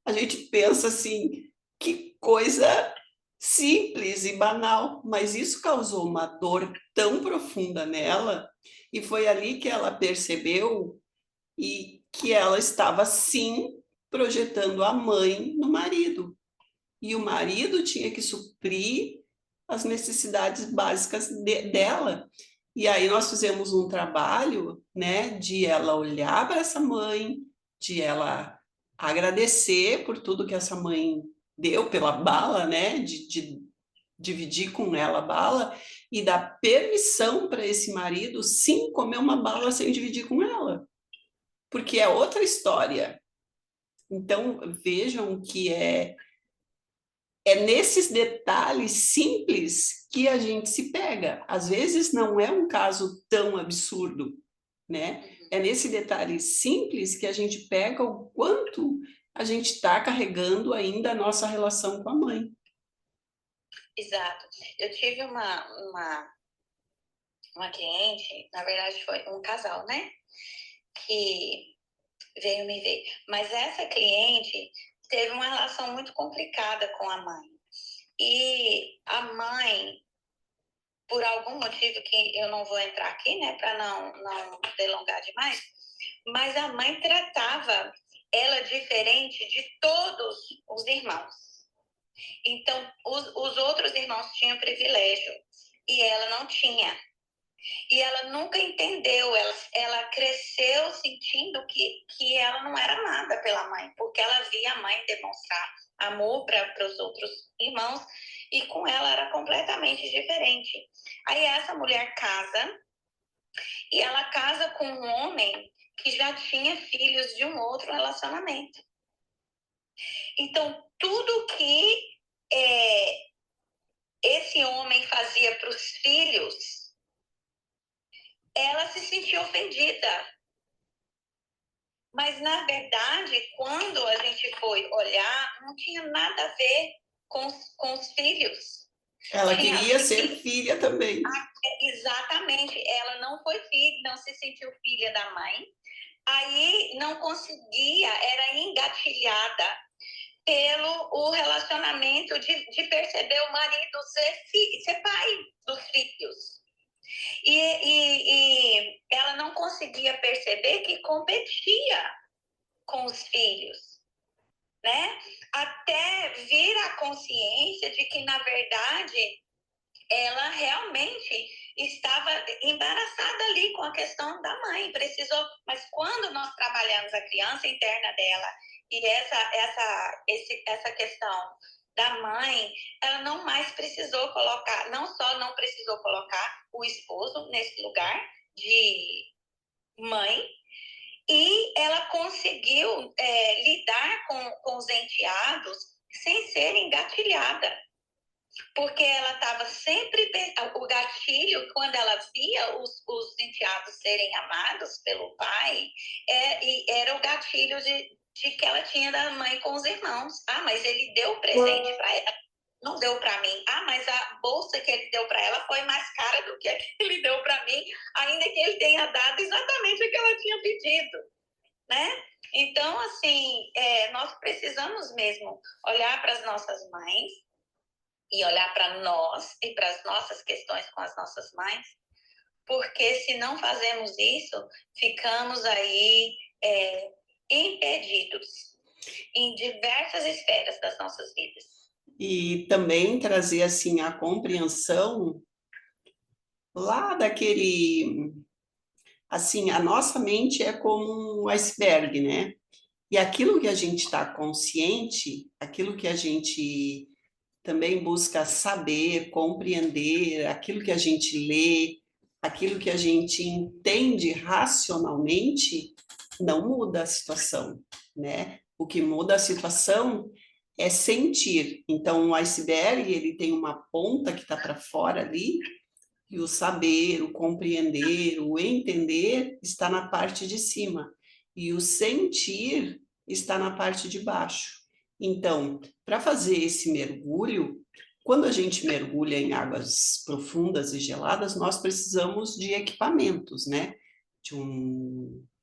a gente pensa assim, que coisa simples e banal, mas isso causou uma dor tão profunda nela, e foi ali que ela percebeu e que ela estava sim projetando a mãe no marido. E o marido tinha que suprir as necessidades básicas dela. E aí nós fizemos um trabalho, né, de ela olhar para essa mãe, de ela agradecer por tudo que essa mãe deu pela bala, né, de dividir com ela a bala e dar permissão para esse marido sim comer uma bala sem dividir com ela, porque é outra história. Então vejam que é nesses detalhes simples que a gente se pega. Às vezes não é um caso tão absurdo, né? É nesse detalhe simples que a gente pega o quanto a gente está carregando ainda a nossa relação com a mãe. Exato. Eu tive uma cliente, na verdade foi um casal, né? Que veio me ver. Mas essa cliente teve uma relação muito complicada com a mãe. E a mãe, por algum motivo que eu não vou entrar aqui, né, para não delongar demais, mas a mãe tratava ela diferente de todos os irmãos. Então, os outros irmãos tinham privilégio e ela não tinha. E ela nunca entendeu, ela cresceu sentindo que ela não era amada pela mãe, porque ela via a mãe demonstrar amor para os outros irmãos e com ela era completamente diferente. Aí essa mulher casa e ela casa com um homem que já tinha filhos de um outro relacionamento. Então, tudo que esse homem fazia para os filhos, ela se sentia ofendida. Mas, na verdade, quando a gente foi olhar, não tinha nada a ver com os filhos. Ela queria ser filha também. Exatamente. Ela não foi filha, não se sentiu filha da mãe. Aí não conseguia, era engatilhada pelo o relacionamento de perceber o marido ser pai dos filhos. E ela não conseguia perceber que competia com os filhos, né? Até vir a consciência de que, na verdade, ela realmente estava embaraçada ali com a questão da mãe, precisou. Mas quando nós trabalhamos a criança interna dela e essa questão da mãe, ela não mais precisou colocar, não só não precisou colocar o esposo nesse lugar de mãe, e ela conseguiu lidar com os enteados sem ser engatilhada, porque ela estava sempre, o gatilho, quando ela via os enteados serem amados pelo pai, era o gatilho de que ela tinha da mãe com os irmãos. Ah, mas ele deu presente para ela, não deu para mim. Ah, mas a bolsa que ele deu para ela foi mais cara do que a que ele deu para mim, ainda que ele tenha dado exatamente o que ela tinha pedido, né? Então, assim, nós precisamos mesmo olhar para as nossas mães e olhar para nós e para as nossas questões com as nossas mães, porque se não fazemos isso, ficamos aí impedidos em diversas esferas das nossas vidas. E também trazer, assim, a compreensão lá daquele... Assim, a nossa mente é como um iceberg, né? E aquilo que a gente está consciente, aquilo que a gente também busca saber, compreender, aquilo que a gente lê, aquilo que a gente entende racionalmente, não muda a situação, né? O que muda a situação é sentir. Então, o iceberg, ele tem uma ponta que está para fora ali, e o saber, o compreender, o entender está na parte de cima. E o sentir está na parte de baixo. Então, para fazer esse mergulho, quando a gente mergulha em águas profundas e geladas, nós precisamos de equipamentos, né?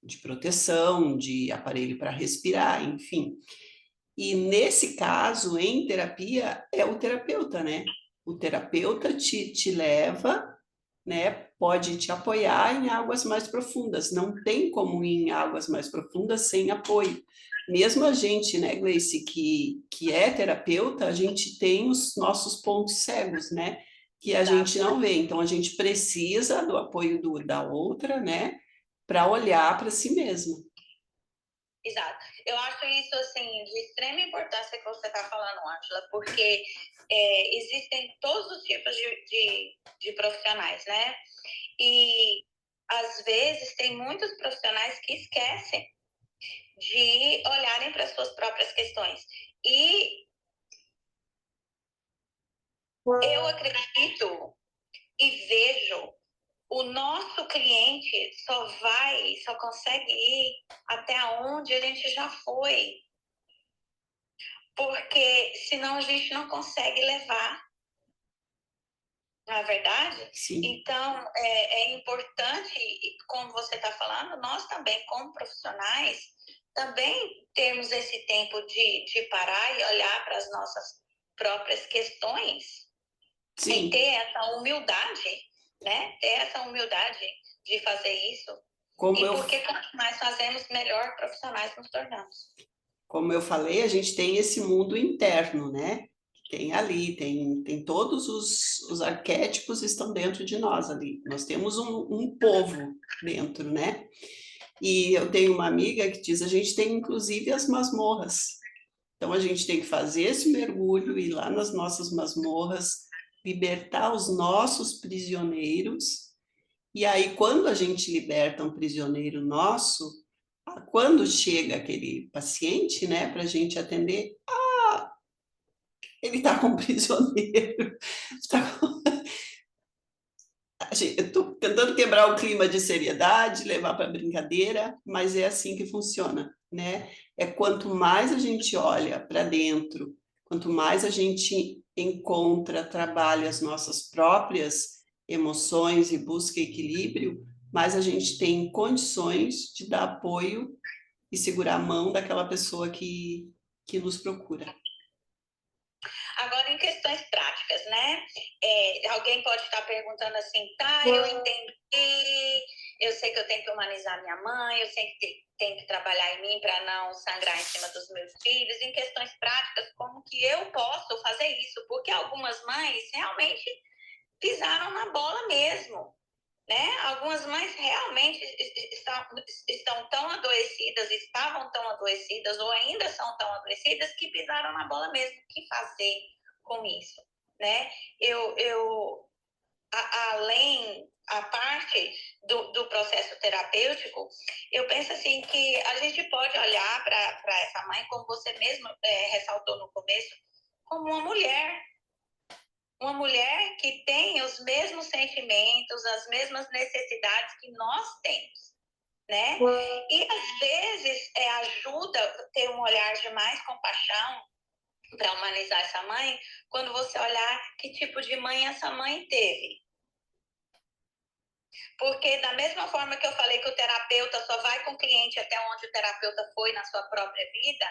De proteção, de aparelho para respirar, enfim. E nesse caso, em terapia, é o terapeuta, né? O terapeuta te leva, né? Pode te apoiar em águas mais profundas. Não tem como ir em águas mais profundas sem apoio. Mesmo a gente, né, Gleice, que é terapeuta, a gente tem os nossos pontos cegos, né? Que a gente não vê. Então, a gente precisa do apoio da outra, né? Para olhar para si mesma. Exato. Eu acho isso, assim, de extrema importância que você está falando, Ângela, porque existem todos os tipos de profissionais, né? E, às vezes, tem muitos profissionais que esquecem de olharem para as suas próprias questões. E eu acredito e vejo o nosso cliente só consegue ir até onde a gente já foi, porque senão a gente não consegue levar, não é verdade? Sim. Então, é importante, como você está falando, nós também, como profissionais, também temos esse tempo de parar e olhar para as nossas próprias questões. Sim. E ter essa humildade, né? Ter essa humildade de fazer isso. Porque quanto mais fazemos, melhor profissionais nos tornamos. Como eu falei, a gente tem esse mundo interno, né? Tem ali, tem todos os arquétipos estão dentro de nós ali. Nós temos um povo dentro, né? E eu tenho uma amiga que diz, a gente tem inclusive as masmorras. Então a gente tem que fazer esse mergulho, ir lá nas nossas masmorras, libertar os nossos prisioneiros. E aí, quando a gente liberta um prisioneiro nosso, quando chega aquele paciente, né, para a gente atender, ele está com um prisioneiro. Tá com... Eu estou tentando quebrar o clima de seriedade, levar para brincadeira, mas é assim que funciona, né? É quanto mais a gente olha para dentro, quanto mais a gente encontra, trabalha as nossas próprias emoções e busca equilíbrio, mais a gente tem condições de dar apoio e segurar a mão daquela pessoa que nos procura. Agora, em questões práticas, né? Alguém pode estar perguntando assim, tá, eu entendi, eu sei que eu tenho que humanizar minha mãe, eu sei que tenho que trabalhar em mim para não sangrar em cima dos meus filhos. Em questões práticas, como que eu posso fazer isso? Porque algumas mães realmente pisaram na bola mesmo. né? Algumas mães realmente estão tão adoecidas, estavam tão adoecidas ou ainda são tão adoecidas que pisaram na bola mesmo. O que fazer com isso, né? Eu além a parte do processo terapêutico, eu penso assim que a gente pode olhar para essa mãe, como você mesmo ressaltou no começo, como uma mulher que tem os mesmos sentimentos, as mesmas necessidades que nós temos, né? E às vezes ajuda ter um olhar de mais compaixão para humanizar essa mãe, quando você olhar que tipo de mãe essa mãe teve. Porque da mesma forma que eu falei que o terapeuta só vai com o cliente até onde o terapeuta foi na sua própria vida,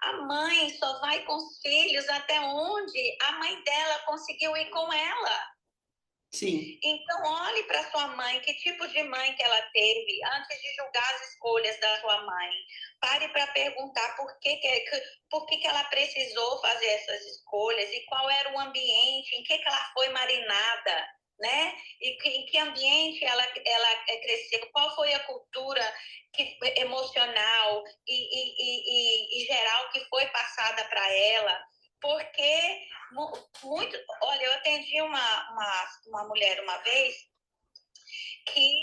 a mãe só vai com os filhos até onde a mãe dela conseguiu ir com ela. Sim. Então, olhe para sua mãe, que tipo de mãe que ela teve, antes de julgar as escolhas da sua mãe. Pare para perguntar por que ela precisou fazer essas escolhas e qual era o ambiente, em que ela foi marinada, né? E em que ambiente ela cresceu, qual foi a cultura emocional e geral que foi passada para ela. Porque muito, olha, eu atendi uma mulher uma vez que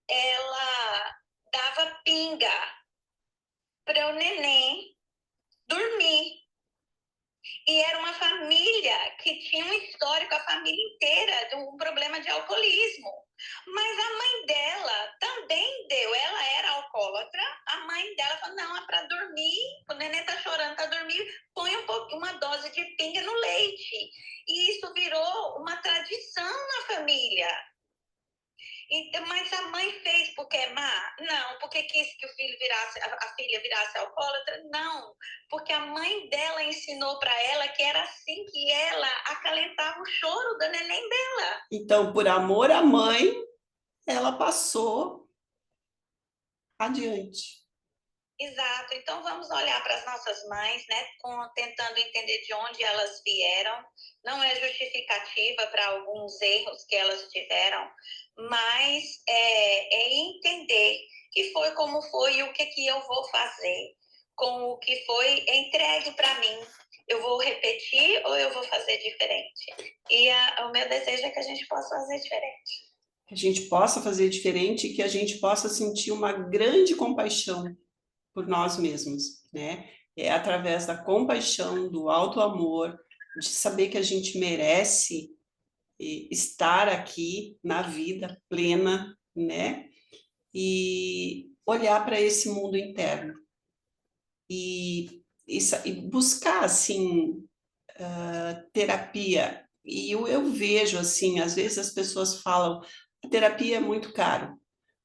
ela dava pinga para o neném dormir. E era uma família que tinha um histórico, a família inteira, de um problema de alcoolismo. Mas a mãe dela também deu, ela era alcoólatra, a mãe dela falou, não, é para dormir, o neném tá chorando, tá dormindo, põe uma dose de pinga no leite. E isso virou uma tradição na família. Então, mas a mãe fez porque é má? Não. Porque quis que o filho virasse, a filha virasse alcoólatra? Não. Porque a mãe dela ensinou para ela que era assim que ela acalentava o choro da neném dela. Então, por amor à mãe, ela passou adiante. Exato. Então vamos olhar para as nossas mães, né, tentando entender de onde elas vieram. Não é justificativa para alguns erros que elas tiveram, mas é entender que foi como foi e o que eu vou fazer com o que foi entregue para mim. Eu vou repetir ou eu vou fazer diferente? E o meu desejo é que a gente possa fazer diferente. Que a gente possa fazer diferente e que a gente possa sentir uma grande compaixão por nós mesmos, né? É através da compaixão, do alto amor, de saber que a gente merece estar aqui na vida plena, né? E olhar para esse mundo interno e buscar assim terapia. E eu vejo assim, às vezes as pessoas falam, a terapia é muito caro,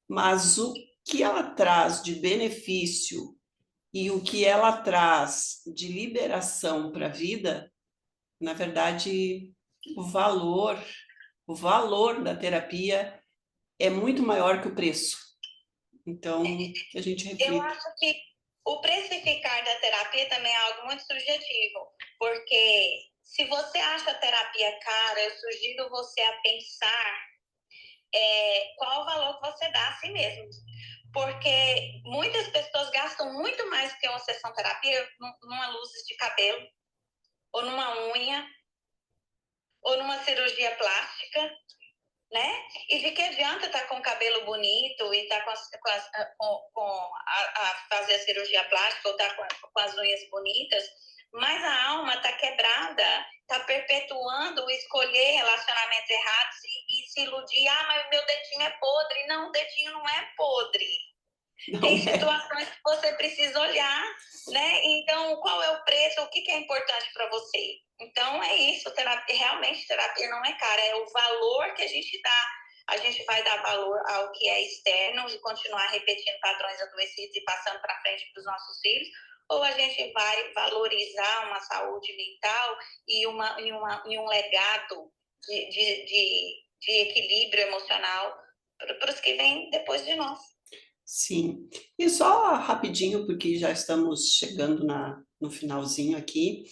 mas o que ela traz de benefício e o que ela traz de liberação para a vida, na verdade, o valor da terapia é muito maior que o preço. Então, que a gente Eu reflita. acho que o precificar da terapia também é algo muito subjetivo, porque se você acha a terapia cara, eu sugiro você a pensar qual o valor que você dá a si mesmo. Porque muitas pessoas gastam muito mais que uma sessão terapia numa luz de cabelo, ou numa unha, ou numa cirurgia plástica, né? E de que adianta estar com o cabelo bonito e estar fazer a cirurgia plástica ou estar com as unhas bonitas, mas a alma está quebrada, está perpetuando o escolher relacionamentos errados e se iludir. Ah, mas meu dedinho é podre. Não, o dedinho não é podre. Tem Não é? situações que você precisa olhar, né? Então, qual é o preço? O que é importante para você? Então, é isso. Terapia, realmente, terapia não é cara. É o valor que a gente dá. A gente vai dar valor ao que é externo e continuar repetindo padrões adoecidos e passando para frente para os nossos filhos, ou a gente vai valorizar uma saúde mental e um legado de equilíbrio emocional para os que vêm depois de nós. Sim. E só rapidinho, porque já estamos chegando no finalzinho aqui,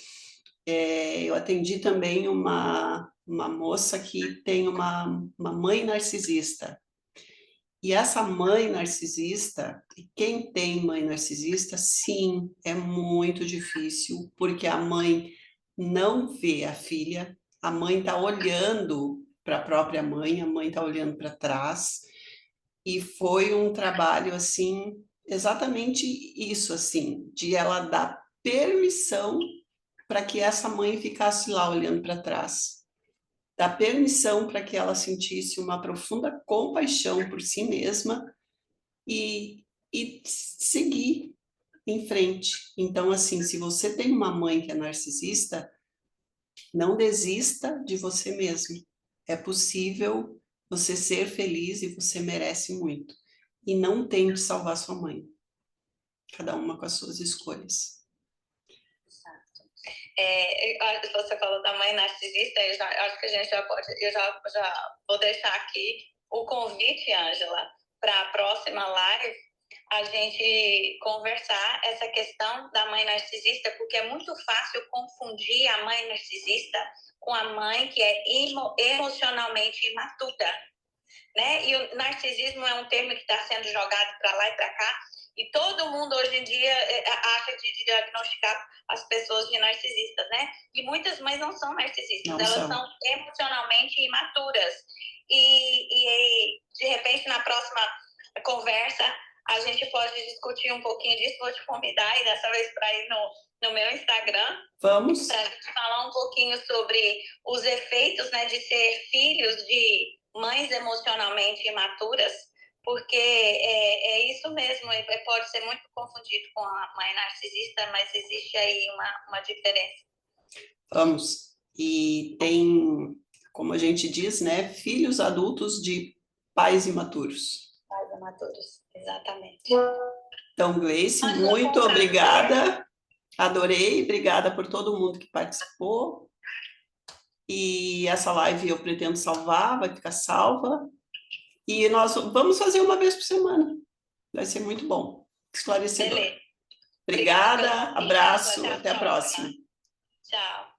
eu atendi também uma moça que tem uma mãe narcisista. E essa mãe narcisista, e quem tem mãe narcisista, sim, é muito difícil, porque a mãe não vê a filha, a mãe está olhando para a própria mãe, a mãe está olhando para trás, e foi um trabalho assim, exatamente isso, assim, de ela dar permissão para que essa mãe ficasse lá olhando para trás, dar permissão para que ela sentisse uma profunda compaixão por si mesma e seguir em frente. Então, assim, se você tem uma mãe que é narcisista, não desista de você mesmo. É possível você ser feliz e você merece muito. E não tente salvar sua mãe. Cada uma com as suas escolhas. Você falou da mãe narcisista, acho que a gente já pode, já vou deixar aqui o convite, Ângela, para a próxima live, a gente conversar essa questão da mãe narcisista, porque é muito fácil confundir a mãe narcisista com a mãe que é emocionalmente imatura, né? E o narcisismo é um termo que está sendo jogado para lá e para cá, e todo mundo hoje em dia acha de diagnosticar as pessoas de narcisistas, né? E muitas mães não são narcisistas, elas são emocionalmente imaturas. E de repente, na próxima conversa, a gente pode discutir um pouquinho disso. Vou te convidar, e dessa vez para ir no meu Instagram. Vamos. Para a gente falar um pouquinho sobre os efeitos, né, de ser filhos de mães emocionalmente imaturas, porque é isso mesmo, pode ser muito confundido com a mãe narcisista, mas existe aí uma diferença. Vamos. E tem, como a gente diz, né, filhos adultos de pais imaturos. Pais imaturos, exatamente. Então, Gleice, muito obrigada. Adorei, obrigada por todo mundo que participou. E essa live eu pretendo salvar, vai ficar salva. E nós vamos fazer uma vez por semana. Vai ser muito bom, esclarecedor. Beleza. Obrigada, abraço, até a próxima. Tchau.